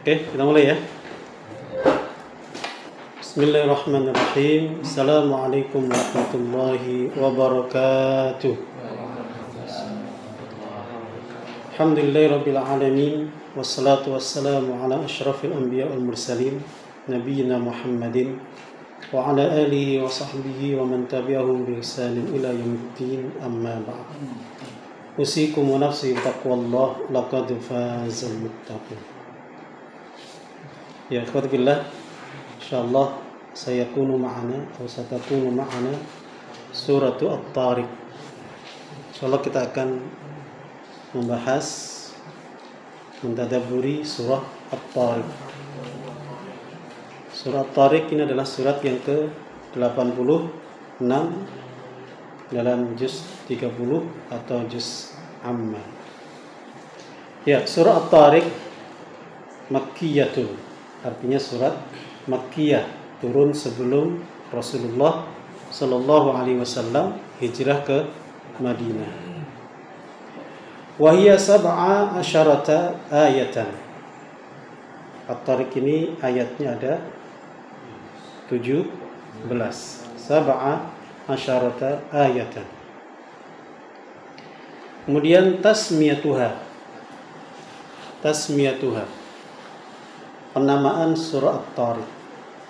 Oke, kita mulai ya. Bismillahirrahmanirrahim. Assalamualaikum warahmatullahi wabarakatuh. Alhamdulillahirabbil alamin wassalatu wassalamu ala asyrafil anbiya wal mursalin nabiyina Muhammadin wa ala alihi wa sahbihi wa man tabi'ahum bi ihsanin ila yaumiddin, amma ba'd. Usikum wa nafsi taqwallah, laqad fazal muttaqin. Ya ikhwati billah, insyaallah satakunu ma'ana suratu At-Tariq. Insyaallah kita akan membahas, mentadabburi surah At-Tariq. Surah At-Tariq ini adalah surat yang ke-86 dalam juz 30 atau juz Amma. Ya, surah At-Tariq Makkiyatun, artinya surat Makkiyah, turun sebelum Rasulullah Sallallahu Alaihi Wasallam hijrah ke Madinah. Wahia sab'a asyarata ayatan. At-Tariq ini ayatnya ada 17. Sab'a asyarata ayatan. Kemudian tasmiyatuha, penamaan surah At-Tariq.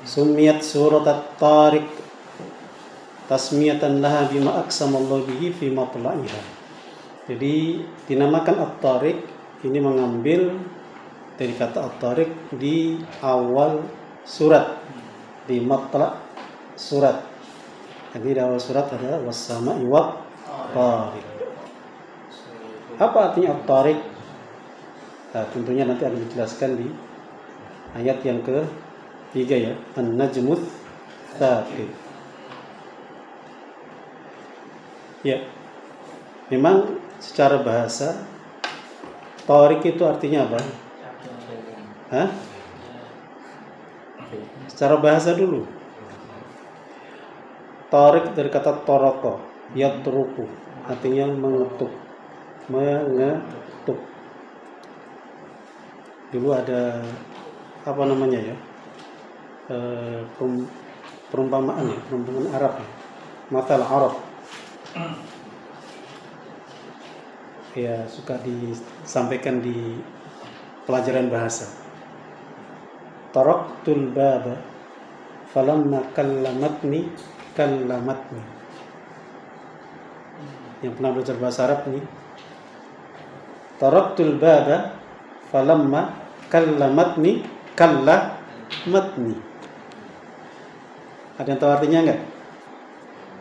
Sumiyat surat At-Tariq tasmiyatan laha bima aqsamallahu bihi fi matla'iha. Jadi dinamakan At-Tariq ini mengambil dari kata At-Tariq di awal surat, di matla' surat. Jadi di awal surat ada was-sama'i wat-tariq. Apa artinya At-Tariq? Nah, tentunya nanti akan dijelaskan di ayat yang ke-3 ya, An-Najmuts Tsaqib. Ya, memang secara bahasa Tariq itu artinya apa? Hah? Secara bahasa dulu. Tariq dari kata toroko, yatruku, artinya mengetuk. Dulu ada apa namanya ya, perumpamaan Arab ya, matal Arab ya, suka disampaikan di pelajaran bahasa. Taraktul baba falamma kallamatni. Yang pernah belajar bahasa Arab nih, taraktul baba falamma kallamatni. Ada yang tahu artinya enggak?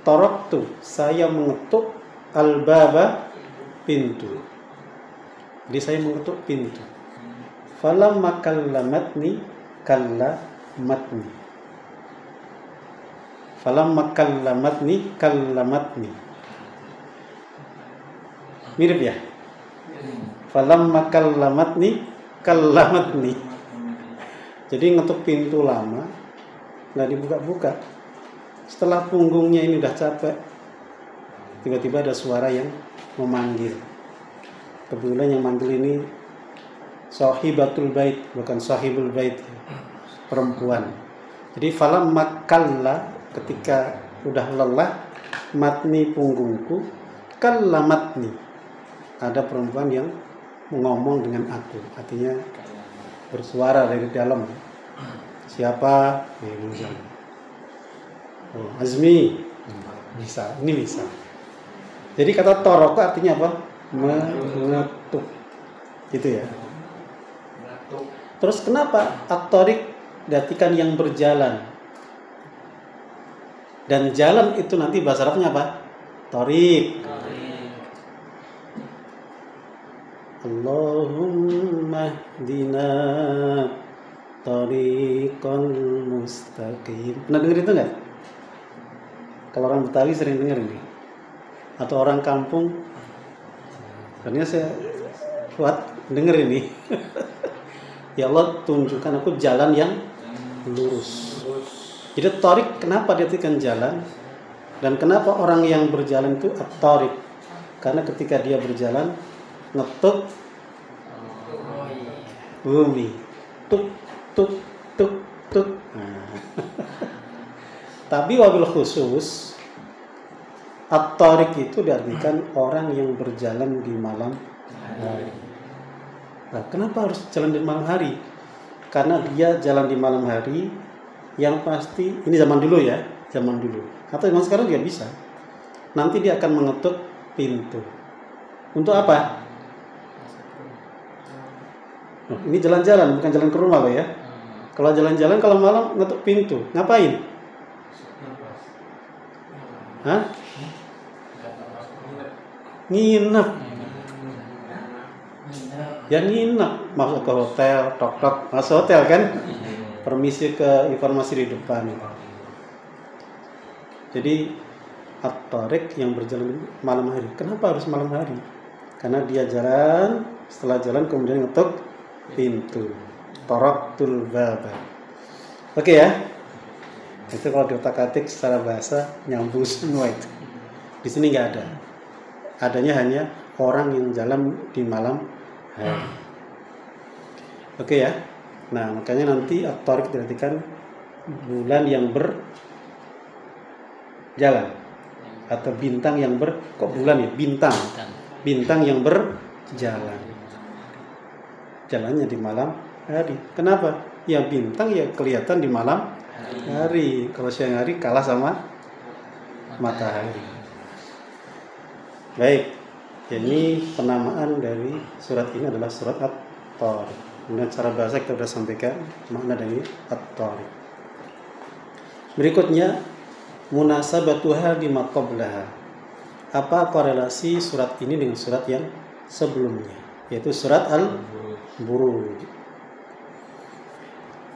Taraktu, saya mengetuk, al-baba, pintu. Jadi saya mengetuk pintu. Falamma kallamatni. Falamma kallamatni. Mirip ya? Falamma kallamatni. Jadi ngetuk pintu lama, nggak dibuka-buka. Setelah punggungnya ini udah capek, tiba-tiba ada suara yang memanggil. Kebetulan yang manggil ini sahibatul bait, bukan sahibul bait, perempuan. Jadi falamma kalla, ketika udah lelah, matni punggungku, kallamatni, ada perempuan yang ngomong dengan aku, artinya bersuara dari dalam. Siapa? Misalnya, oh, Azmi, bisa, ini bisa. Jadi kata toroko artinya apa? Mengetuk, gitu ya. Terus kenapa At-Tariq diartikan yang berjalan? Dan jalan itu nanti bahasa Arabnya apa? Tariq. Allahumma hdina tariqal mustaqim. Pernah dengar itu enggak? Kalau orang Betawi sering dengar ini. Atau orang kampung, karena saya kuat dengar ini. Ya Allah, tunjukkan aku jalan yang lurus. Jadi Tariq kenapa diartikan jalan? Dan kenapa orang yang berjalan itu At-Tariq? Karena ketika dia berjalan ngetuk bumi, tuk tuk tuk tuk. Nah. Tapi wabil khusus at-tariq itu diartikan orang yang berjalan di malam hari. Nah, kenapa harus jalan di malam hari? Karena dia jalan di malam hari yang pasti, ini zaman dulu ya, zaman dulu. Atau zaman sekarang juga bisa. Nanti dia akan mengetuk pintu. Untuk apa? Nah, ini jalan-jalan, bukan jalan ke rumah loh ya. Kalau jalan-jalan, kalau malam ngetuk pintu, ngapain? Hah? Nginep. Ya nginep, masuk ke hotel, tok-tok, masuk hotel kan? Permisi ke informasi di depan. Jadi at-tariq yang berjalan malam hari. Kenapa harus malam hari? Karena dia jalan, setelah jalan kemudian ngetuk pintu. Taraktul baba. Oke ya? Itu kalau di otak-atik secara bahasa nyambung semua itu. Di sini nggak ada. Adanya hanya orang yang jalan di malam hari. Oke ya? Nah, makanya nanti at-tariq diartikan bulan yang berjalan atau bintang yang kok bulan ya? Bintang yang berjalan. Jalannya di malam hari. Kenapa? Ya bintang ya kelihatan di malam hari. Kalau siang hari kalah sama matahari. Baik. Ini penamaan dari surat ini adalah surat at-tariq. Kemudian cara bahasa kita sudah sampaikan makna dari at-tariq. Berikutnya munasabatuha bima qablaha. Apa korelasi surat ini dengan surat yang sebelumnya, yaitu surat Al-Buruj.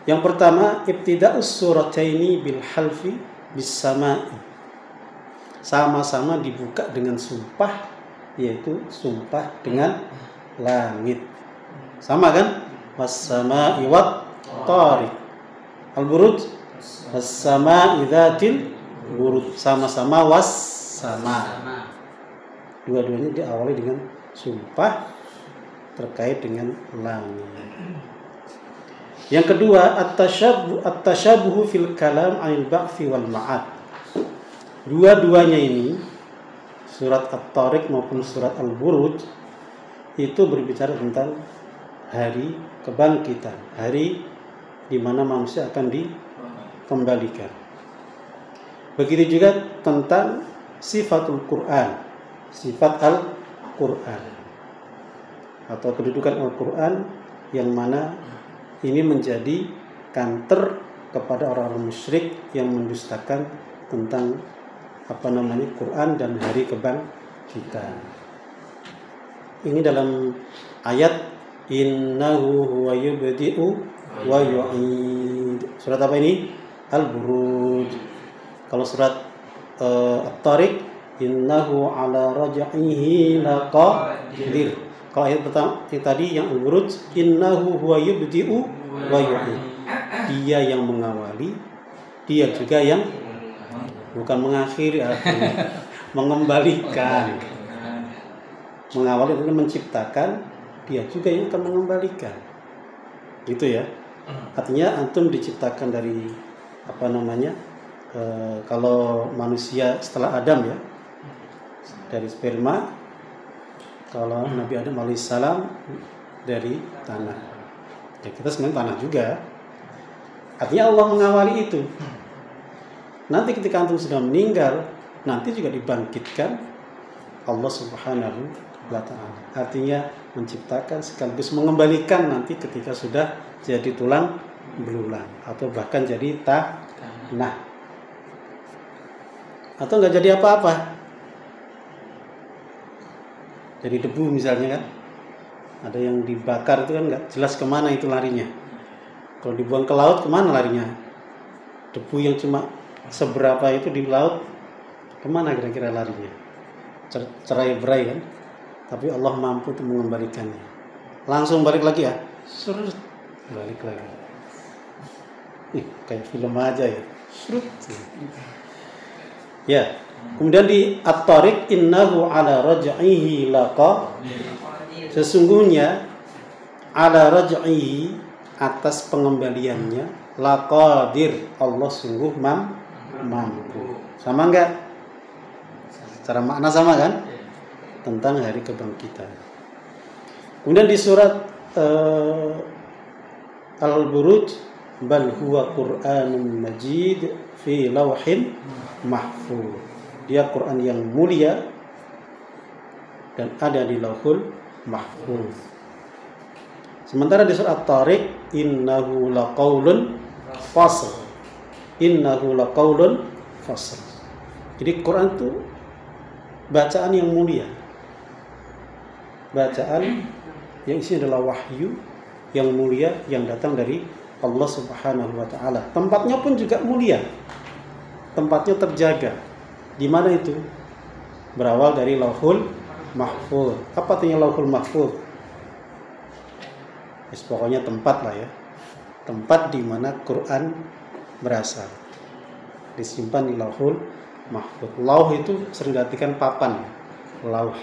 Yang pertama, ibtida'us surataini bil halfi bis sama'i. Sama-sama dibuka dengan sumpah, yaitu sumpah dengan langit. Sama kan? Was-sama'i wat-tariq. Al-Buruj was-sama'i dzatil buruj. Sama-sama was-sama. Dua-duanya diawali dengan sumpah terkait dengan langit. Yang kedua, at-tasyabuhu fil kalam 'anil ba'thi wal ma'ad. Dua-duanya ini, surat At-Tariq maupun surat Al-Buruj, itu berbicara tentang hari kebangkitan, hari di mana manusia akan dikembalikan. Begitu juga tentang sifatul Quran, sifat Al-Quran atau kedudukan Al-Quran, yang mana ini menjadi counter kepada orang-orang musyrik yang mendustakan tentang Quran dan hari kebangkitan. Ini dalam ayat innahu huwa yubdi'u wa yu'id. Surat apa ini? Al-Buruj. Kalau surat At-Tariq innahu ala raj'ihi laqadir. Kalau ayat pertama yang tadi yang Al-Buruj innahu huwa yubdi'u wa yu'id. Dia yang mengawali, dia juga yang bukan mengakhiri, mengembalikan. Mengawali itu menciptakan, dia juga yang akan mengembalikan. Gitu ya. Artinya antum diciptakan dari kalau manusia setelah Adam ya, dari sperma. Kalau Nabi Adam alaihissalam dari tanah. Ya kita sebenarnya tanah juga. Artinya Allah mengawali itu. Nanti ketika antum sudah meninggal, nanti juga dibangkitkan Allah Subhanahu wa ta'ala. Artinya menciptakan sekaligus mengembalikan nanti ketika sudah jadi tulang belulang atau bahkan jadi tanah. Atau enggak jadi apa-apa. Jadi debu misalnya kan. Ada yang dibakar itu kan enggak jelas kemana itu larinya. Kalau dibuang ke laut kemana larinya? Debu yang cuma seberapa itu di laut kemana kira-kira larinya? Cerai-berai kan? Tapi Allah mampu untuk mengembalikannya. Langsung balik lagi ya? Surut. Balik lagi. Kayak film aja ya. Surut. Ya. Kemudian di At-Tariq innahu ala raj'ihi laqa. Sesungguhnya ala raj'ihi atas pengembaliannya, laqadir, Allah sungguh mampu. Sama enggak? Secara makna sama kan? Tentang hari kebangkitan. Kemudian di surat Al-Buruj, bal huwa Qur'anun Majid fi lauhin mahfuz. Dia Quran yang mulia dan ada di Lauhul Mahfuz. Sementara di surat At-Tariq, innahu laqaulun fasl. Innahu laqaulun fasl. Jadi Quran itu bacaan yang mulia. Bacaan yang isinya adalah wahyu yang mulia yang datang dari Allah Subhanahu wa taala. Tempatnya pun juga mulia. Tempatnya terjaga. Di mana itu? Berawal dari Lauhul Mahfuz. Apa artinya Lauhul Mahfuz? Pokoknya tempat lah ya. Tempat di mana Quran berasal. Disimpan di Lauhul Mahfuz. Lauh itu sering diartikan papan. Lauh.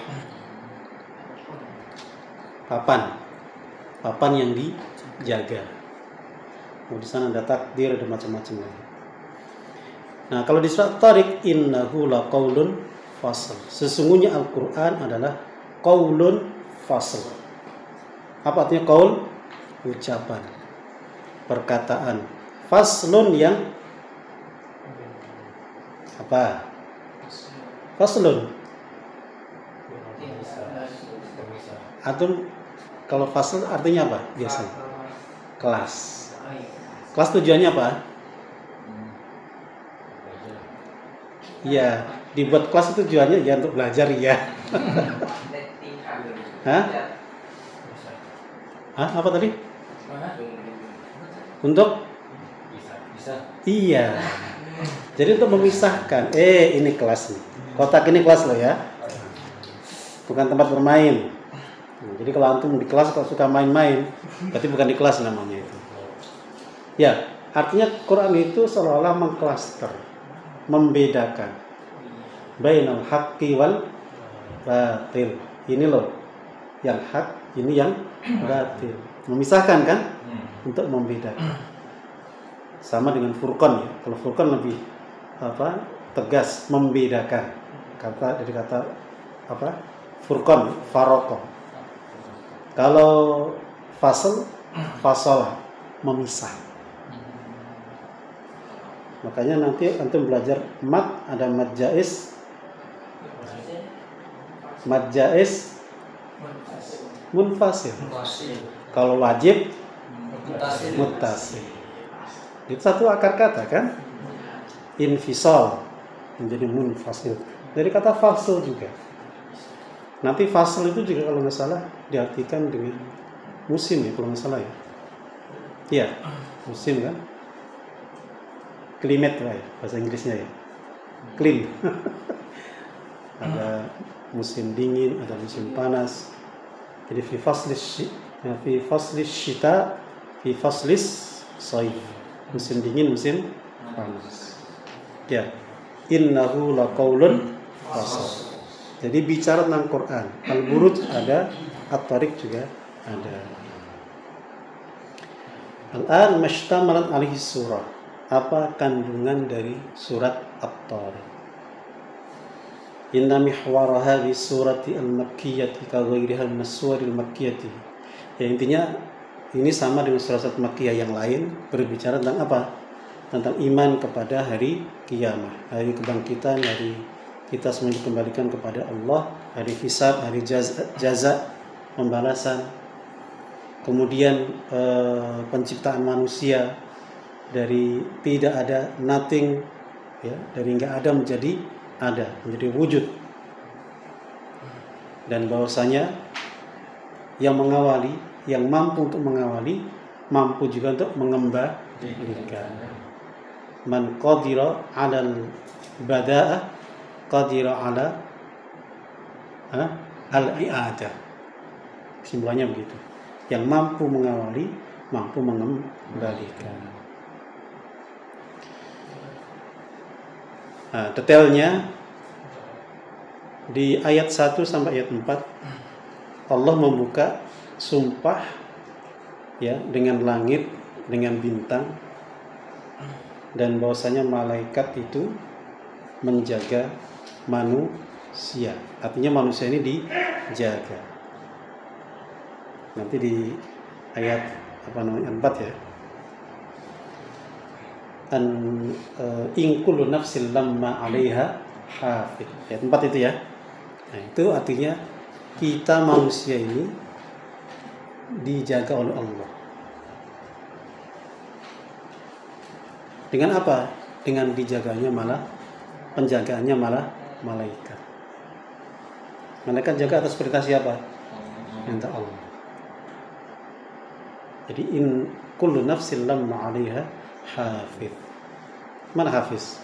Papan yang dijaga. Di sana ada takdir, ada macam-macam lagi. Nah, kalau di surat Tariq, innahu laqaulun fasl. Sesungguhnya Al-Quran adalah qaulun fasl. Apa artinya qaul? Ucapan, perkataan. Faslun yang apa? Faslun. Atau kalau fasl artinya apa biasanya? Kelas. Kelas tujuannya apa? Iya, dibuat kelas itu tujuannya ya untuk belajar ya. Hah? Apa tadi? Untuk? Iya. Jadi untuk memisahkan. Ini kelas nih. Kotak ini kelas loh ya. Bukan tempat bermain. Jadi kalau antum di kelas kalau suka main-main, berarti bukan di kelas namanya itu. Ya, artinya Quran itu seolah-olah mengklaster, membedakan bainal haqqi wal batil. Ini loh yang hak, ini yang batil. Memisahkan kan? Untuk membedakan. Sama dengan Furqan ya. Kalau Furqan lebih tegas, membedakan. Dari kata Furqan, faraqah. Kalau fasl, fasalah, memisah. Makanya nanti antum belajar mad, ada mad jaiz, munfasil. Kalau wajib, muttasil. Itu satu akar kata kan? Infisal menjadi munfasil. Dari kata fasl juga. Nanti fasl itu juga kalau nggak salah diartikan dengan musim ya, kalau nggak salah ya. Iya, musim kan? Climate lah ya, bahasa Inggrisnya ya. Clim. Ada musim dingin, ada musim panas. Jadi fi faslis syita, fi faslis shaif. Musim dingin, musim panas. Ya. Innahu laqaulun fasl. Jadi bicara tentang Quran. Al-Buruj ada, At-Tariq juga ada. Al-an mashtamalat alaihi surah. Apa kandungan dari surat At-Tariq? Inna mihwara hadhihi surati al-makkiyati ka ghairiha min as-suwaril makkiyati. Ya, intinya ini sama dengan surat-surat Makkiyah yang lain, berbicara tentang apa? Tentang iman kepada hari kiamat, hari kebangkitan, hari kita semua dikembalikan kepada Allah, hari hisab, hari jaza, pembalasan. Kemudian penciptaan manusia dari tidak ada, nothing ya, dari enggak ada menjadi ada, menjadi wujud. Dan bahwasanya yang mengawali, yang mampu untuk mengawali, mampu juga untuk mengembalikan. Man qadira 'alal bada'ah qadira 'ala al-i'adah. Kesimpulannya begitu. Yang mampu mengawali, mampu mengembalikan. Nah, detailnya di ayat 1 sampai ayat 4 Allah membuka sumpah ya, dengan langit, dengan bintang, dan bahwasanya malaikat itu menjaga manusia. Artinya manusia ini dijaga. Nanti di ayat 4 ya. In kullu nafsin lamma 'alaiha hafid. Ayat 4 itu ya. Nah, itu artinya kita manusia ini dijaga oleh Allah. Dengan apa? Dengan dijaganya penjagaannya malaikat. Malaikat jaga atas perintah siapa? Perintah Allah. Jadi in kullu nafsin lamma 'alaiha hafiz. Mana hafiz?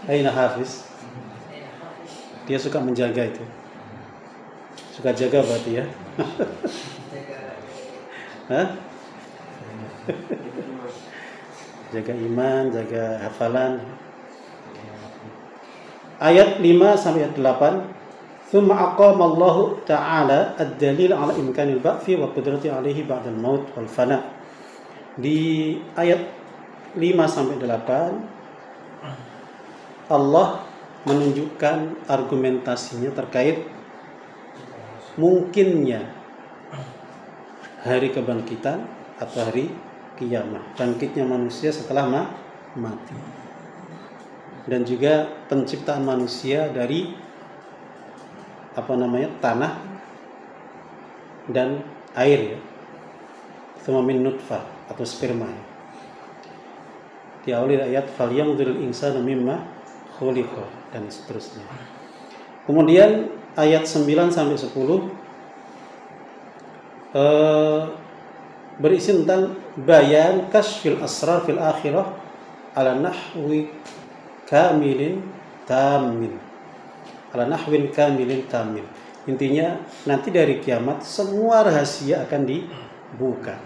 Aina hafiz? Dia suka menjaga itu. Suka jaga berarti ya. Hah? Jaga iman, jaga hafalan. Ayat 5 sampai ayat 8. Thumma aqama Allah Ta'ala ad-dalil ala imkanil ba'fi wa qudrati alaihi ba'dal maut wal fana. Di ayat 5 sampai 8 Allah menunjukkan argumentasinya terkait mungkinnya hari kebangkitan atau hari kiamat, bangkitnya manusia setelah mati, dan juga penciptaan manusia dari tanah dan air ya, thumma min nutfah atau sperma. Diawali ayat falyanzuril insanu mimma khuliqa dan seterusnya. Kemudian ayat 9 sampai 10 berisi tentang bayan kasfil asrar fil akhirah ala nahwi kamilin tamin. Ala nahwin kamilin tamin. Intinya nanti dari kiamat semua rahasia akan dibuka.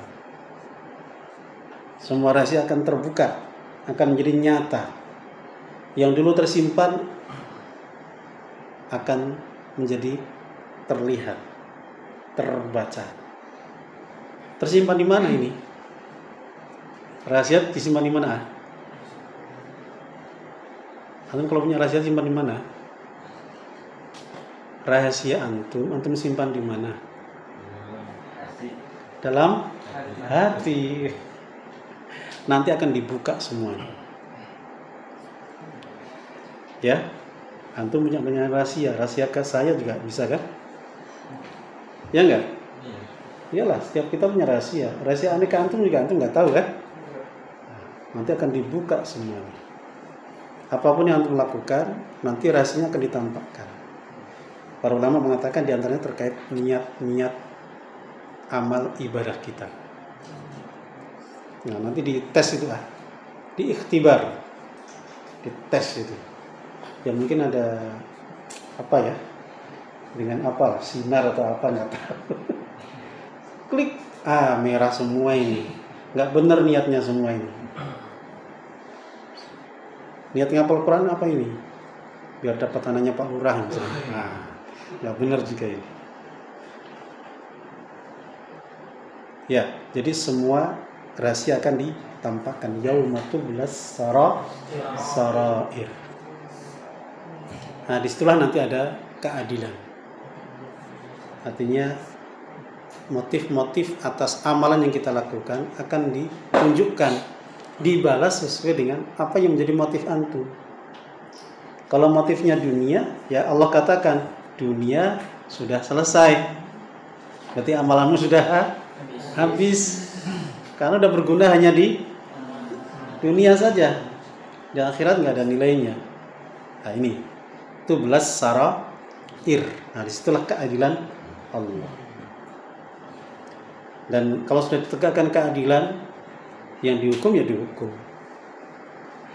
Semua rahasia akan terbuka, akan menjadi nyata. Yang dulu tersimpan akan menjadi terlihat, terbaca. Tersimpan di mana ini? Rahasia disimpan di mana? Antum kalau punya rahasia simpan di mana? Rahasia antum simpan di mana? Dalam hati. Nanti akan dibuka semuanya. Ya, antum punya rahasia ke saya juga bisa kan? Ya enggak? Iyalah, setiap kita punya rahasia aneh ke antum juga antum nggak tahu kan? Nanti akan dibuka semuanya. Apapun yang antum lakukan, nanti rahasianya akan ditampakkan. Para ulama mengatakan diantaranya terkait niat amal ibadah kita. Nah, nanti dites itu diikhtibar, dites itu. Ya mungkin ada dengan sinar atau apa nggak tahu. Klik, merah semua ini, nggak benar niatnya semua ini. Niat ngapal Quran apa ini? Biar dapat tanahnya Pak Lurah misalnya. Nah, nggak benar juga ini. Ya, jadi semua rahasia akan ditampakkan. Yauma tublas sarair. Nah, disitulah nanti ada keadilan. Artinya motif-motif atas amalan yang kita lakukan akan ditunjukkan, dibalas sesuai dengan apa yang menjadi motif antum. Kalau motifnya dunia, ya Allah katakan dunia sudah selesai. Berarti amalanmu sudah habis. Karena udah berguna hanya di dunia saja. Di akhirat nggak ada nilainya. Nah ini, tublas sarair. Nah disitulah keadilan Allah. Dan kalau sudah ditegakkan keadilan, yang dihukum ya dihukum.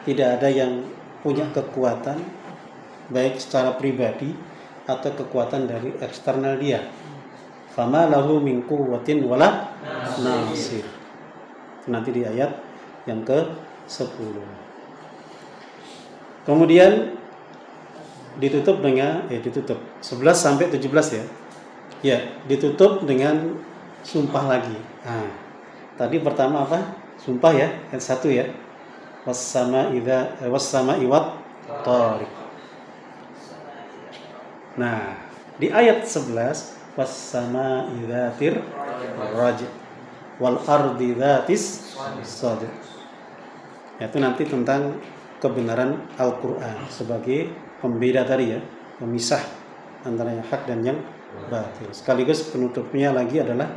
Tidak ada yang punya kekuatan, baik secara pribadi atau kekuatan dari eksternal dia. Fama lahu min quwwatin wala nasir. Nanti di ayat yang ke-10. Kemudian ditutup dengan 11 sampai 17 ya. Ya, ditutup dengan sumpah lagi. Nah, tadi pertama apa? Sumpah ya, ayat 1 ya. Was-sama'i wat-thariq. Nah, di ayat 11 was-sama'i dzatir raj' wal ardi dzatis sadr. Itu nanti tentang kebenaran Al-Qur'an sebagai pembeda tadi ya, pemisah antara yang hak dan yang batil. Sekaligus penutupnya lagi adalah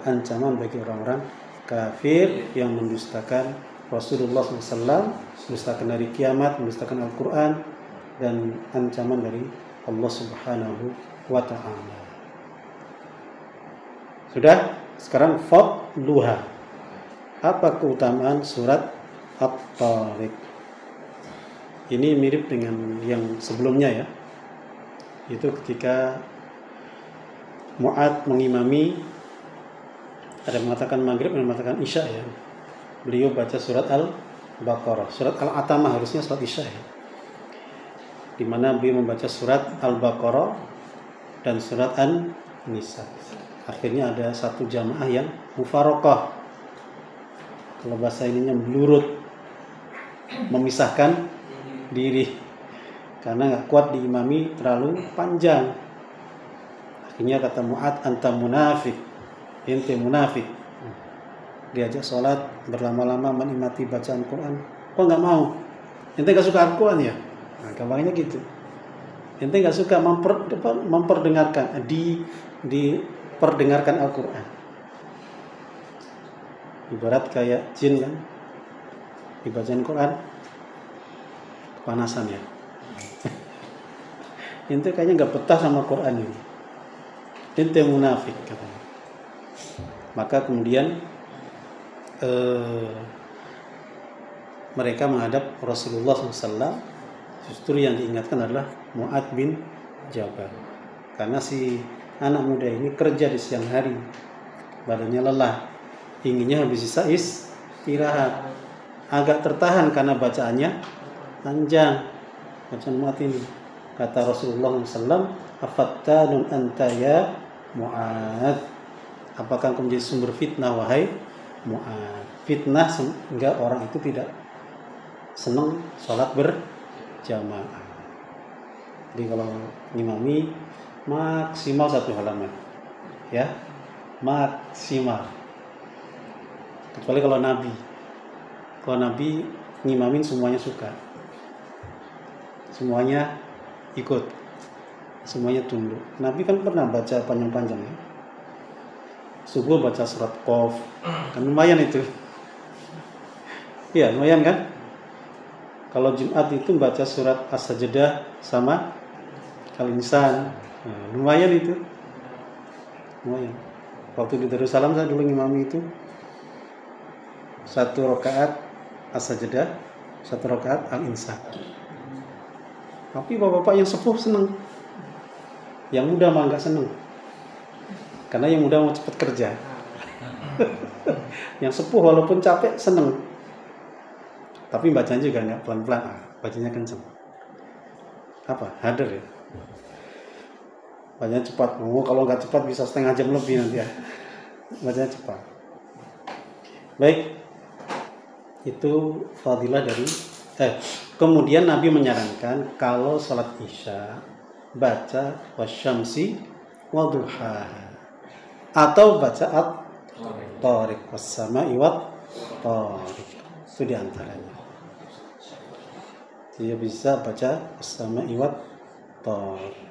ancaman bagi orang-orang kafir yang mendustakan Rasulullah SAW, mendustakan hari kiamat, mendustakan Al-Quran, dan ancaman dari Allah Subhanahu wa Ta'ala. Sudah, sekarang fadluha. Apa keutamaan surat At-Tariq? Ini mirip dengan yang sebelumnya ya. Itu ketika Mu'ad mengimami, ada yang mengatakan maghrib, ada yang mengatakan isya ya. Beliau baca surat Al-Baqarah, surat Al-Atamah, harusnya surat isya ya. Di mana beliau membaca surat Al-Baqarah dan surat An-Nisa. Akhirnya ada satu jamaah yang mufaraqah. Kalau bahasa ininya melurut, memisahkan diri karena nggak kuat diimami terlalu panjang. Akhirnya kata Mu'ad, anta munafik, ente munafik. Diajak sholat berlama-lama menikmati bacaan Quran, kok nggak mau? Ente nggak suka Al-Quran ya? Nah, gampangnya gitu. Ente nggak suka memperdengarkan, diperdengarkan Al-Quran. Ibarat kayak jin kan, dibacaan Quran kepanasan ya. Ente kayaknya nggak betah sama Quran ini. Ente munafik katanya. Maka kemudian mereka menghadap Rasulullah SAW. Justru yang diingatkan adalah Mu'ad bin Jabal, karena si anak muda ini kerja di siang hari, badannya lelah, inginnya habis sisa istirahat, agak tertahan karena bacaannya panjang, bacaan Mu'ad ini. Kata Rasulullah SAW, afattanun anta ya Mu'ad, apakah engkau menjadi sumber fitnah wahai Mu'ad? Fitnah sehingga orang itu tidak senang sholat berjamaah. Jadi kalau ngimami maksimal 1 halaman ya, maksimal. Kecuali kalau Nabi ngimamin semuanya suka, semuanya ikut, semuanya tunduk. Nabi kan pernah baca panjang-panjang ya. Subuh baca surat Qaf, kan lumayan itu. Iya, lumayan kan? Kalau Jumat itu baca surat As-Sajdah sama Al-Insan. Nah, lumayan itu. Lumayan. Waktu di Darussalam saya dulu ngimami itu 1 rakaat As-Sajdah, 1 rakaat Al-Insan. Tapi bapak-bapak yang sepuh senang. Yang muda mah enggak senang. Karena yang muda mau cepat kerja. Yang sepuh walaupun capek senang. Tapi bacanya juga enggak pelan-pelan, bacanya kenceng. Apa? Hadir ya. Bacanya cepat. Kalau enggak cepat bisa setengah jam lebih nanti ya. Bacanya cepat. Baik. Itu fadilah dari kemudian Nabi menyarankan kalau salat Isya baca wasyamsi wadhuhaha, atau baca At-Tariq, was-sama'i wat-Tariq. Itu diantaranya. Dia bisa baca was-sama'i wat-Tariq.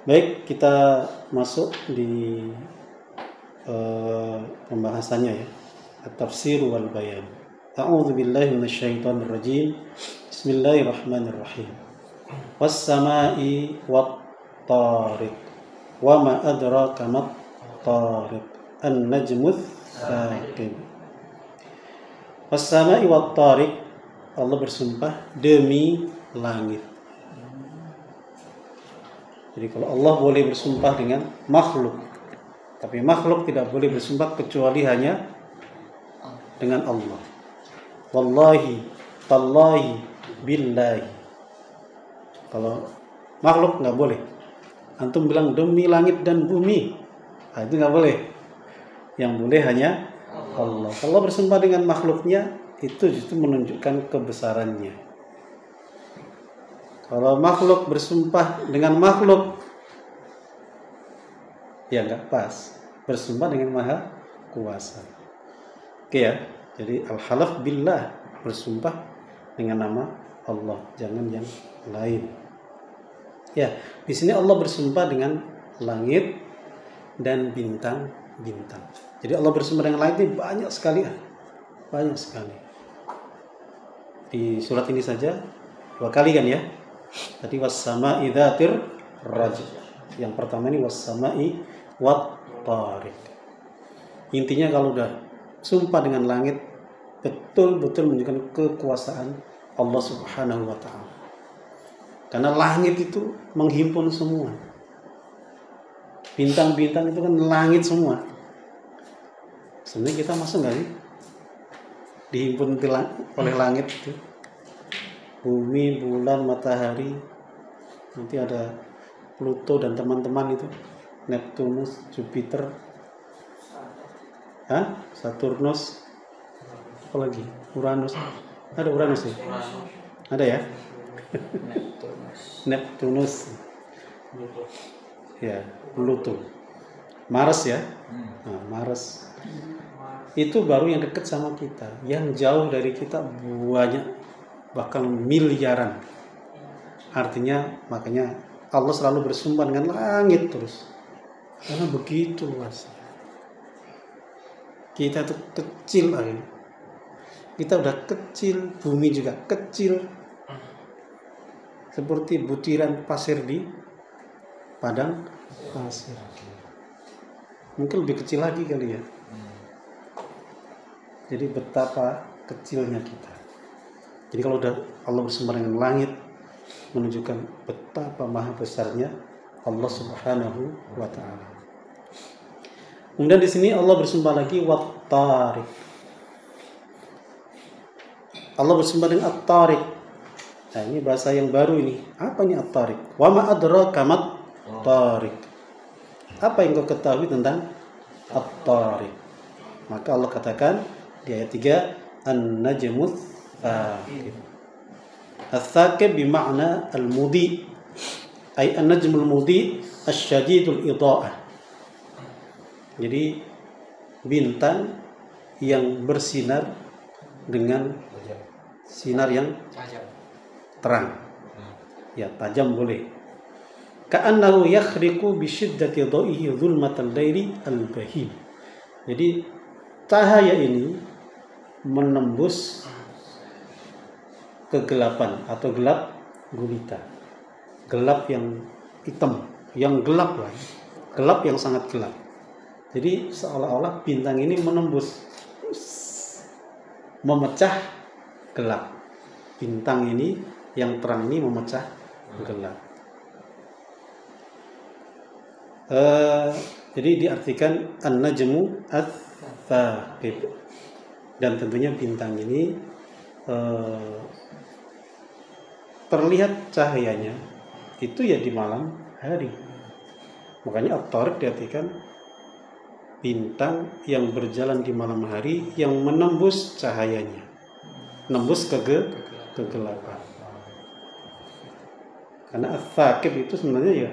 Baik, kita masuk di pembahasannya ya. At-tafsir wal bayan. A'udzu billahi minasyaitonir rajim. Bismillahirrahmanirrahim. Was-sama'i wat-Tariq. Wa ma adraka mat-Tariq. An-najmu tsaqib. Was-sama'i wat-Tariq, Allah bersumpah demi langit. Jadi kalau Allah boleh bersumpah dengan makhluk, tapi makhluk tidak boleh bersumpah kecuali hanya dengan Allah. Wallahi, tallahi, billahi. Kalau makhluk nggak boleh. Antum bilang demi langit dan bumi, Nah, itu nggak boleh. Yang boleh hanya Allah. Kalau bersumpah dengan makhluknya, itu justru menunjukkan kebesarannya. Kalau makhluk bersumpah dengan makhluk, ya nggak pas. Bersumpah dengan Maha Kuasa. Oke ya. Jadi al-halaf billah, bersumpah dengan nama Allah, jangan yang lain. Ya, di sini Allah bersumpah dengan langit dan bintang-bintang. Jadi Allah bersumpah dengan langit ini banyak sekali. Banyak sekali. Di surat ini saja 2 kali kan ya. Tadi was-sama'i dzatir raj. Yang pertama ini was-sama'i wat-tariq. Intinya kalau udah sumpah dengan langit, betul-betul menunjukkan kekuasaan Allah Subhanahu wa ta'ala. Karena langit itu menghimpun semua. Bintang-bintang itu kan langit semua. Sebenarnya kita masuk nggak sih? Dihimpun oleh langit itu. Bumi, bulan, matahari. Nanti ada Pluto dan teman-teman itu. Neptunus, Jupiter, Saturnus, apa lagi? Uranus. Ada Uranus ya? Ada ya? Neptunus. Ya, Pluto. Mars ya. Nah, Mars. Itu baru yang dekat sama kita. Yang jauh dari kita banyak, bahkan miliaran. Artinya makanya Allah selalu bersumpah dengan langit terus. Karena begitu luas. Kita tuh kecil aja. Kita udah kecil, bumi juga kecil. Seperti butiran pasir di padang pasir. Mungkin lebih kecil lagi kali ya. Jadi betapa kecilnya kita. Jadi kalau udah Allah bersumpah dengan langit, menunjukkan betapa maha besarnya Allah Subhanahu wa ta'ala. Kemudian di sini Allah bersumpah lagi wat-tariq. Allah bersumpah dengan at-tariq. Nah, ini bahasa yang baru ini. Apa ini at-tariq? Wa ma adraka mat-tariq. Apa yang kau ketahui tentang at-tariq? Maka Allah katakan di ayat 3, an-najmus tsaqib. Ats-tsaqib bermakna al-mudi. Ay an-najmul mudi asy-syadidul idha'ah. Jadi bintang yang bersinar dengan sinar yang terang. Ya, tajam boleh. Ka'annahu yakhriqu bi syiddati dha'ihi dhulmatal laili al-bahim. Jadi cahaya ini menembus kegelapan atau gelap gulita. Gelap yang hitam, yang gelap lah. Gelap yang sangat gelap. Jadi seolah-olah bintang ini menembus, memecah gelap. Bintang ini yang terang ini memecah gelap. Jadi diartikan an-najmu ats-tsaqib. Dan tentunya bintang ini terlihat cahayanya itu ya di malam hari. Makanya at-tariq diartikan bintang yang berjalan di malam hari yang menembus cahayanya, menembus kegelapan. Karena ats-tsaqib itu sebenarnya ya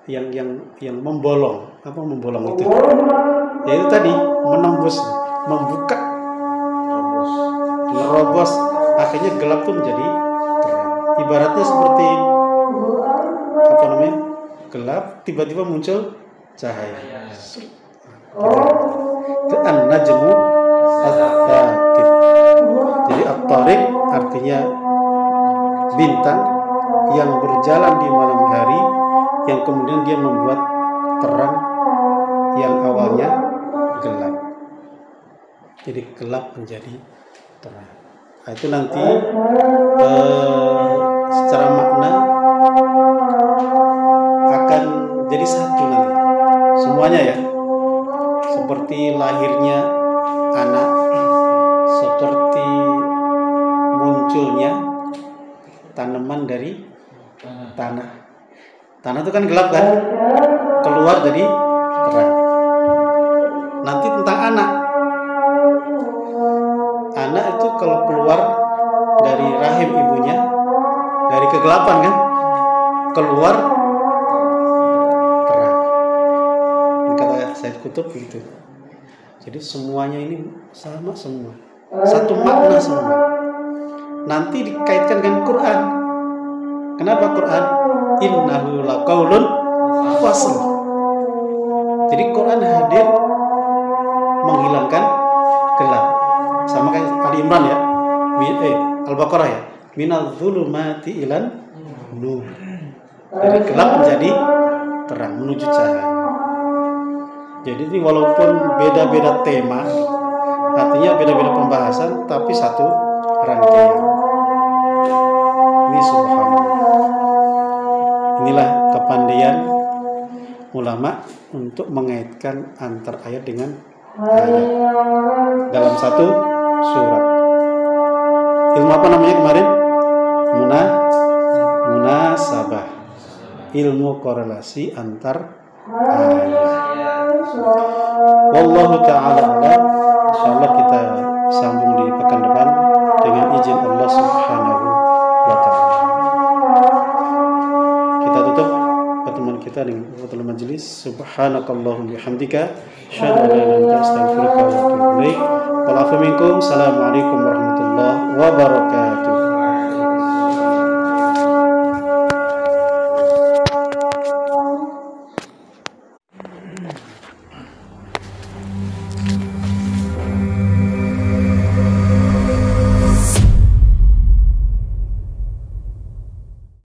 yang membolong. Apa membolong itu? Ya itu tadi, menembus, membuka, merobos, akhirnya gelap itu menjadi terang. Ibaratnya seperti apa namanya? Gelap tiba-tiba muncul cahaya. Itu an-najmu ats-tsaqib. Jadi at-tariq artinya bintang yang berjalan di malam hari yang kemudian dia membuat terang yang awalnya gelap. Jadi gelap menjadi terang. Nah, itu nanti secara makna akan jadi satu nanti. Semuanya ya. Seperti lahirnya anak, seperti munculnya tanaman dari tanah. Tanah itu kan gelap kan? Keluar jadi terang. Nanti tentang anak. Anak itu kalau keluar dari rahim ibunya, dari kegelapan kan, keluar terang. Ini kata Said Qutb gitu. Jadi semuanya ini sama semua, satu makna semua. Nanti dikaitkan dengan Quran. Kenapa Quran? Innahu laqaulun fasl. Jadi Quran hadir menghilangkan gelap. Sama kayak Ali Imran ya, Al-Baqarah ya. Minal zulumati ilan nur. Dari gelap menjadi terang, menuju cahaya. Jadi ini walaupun beda-beda tema, artinya beda-beda pembahasan, tapi satu rangkaian. Ini subhanallah. Inilah kepandaian ulama untuk mengaitkan antar ayat dengan ayat dalam satu surat. Ilmu apa namanya kemarin? Munasabah. Ilmu korelasi antar ayat. Wallahu ta'ala a'lam. Insyaallah kita sambung di pekan depan dengan izin Allah Subhanahu wa ta'ala. Kita tutup pertemuan kita dengan qiyamul majlis. Subhanakallahumma bihamdika asyhadu an la ilaha illa anta astaghfiruka wa atubu ilaik. Wal afu minkum. Assalamualaikum warahmatullahi wabarakatuh.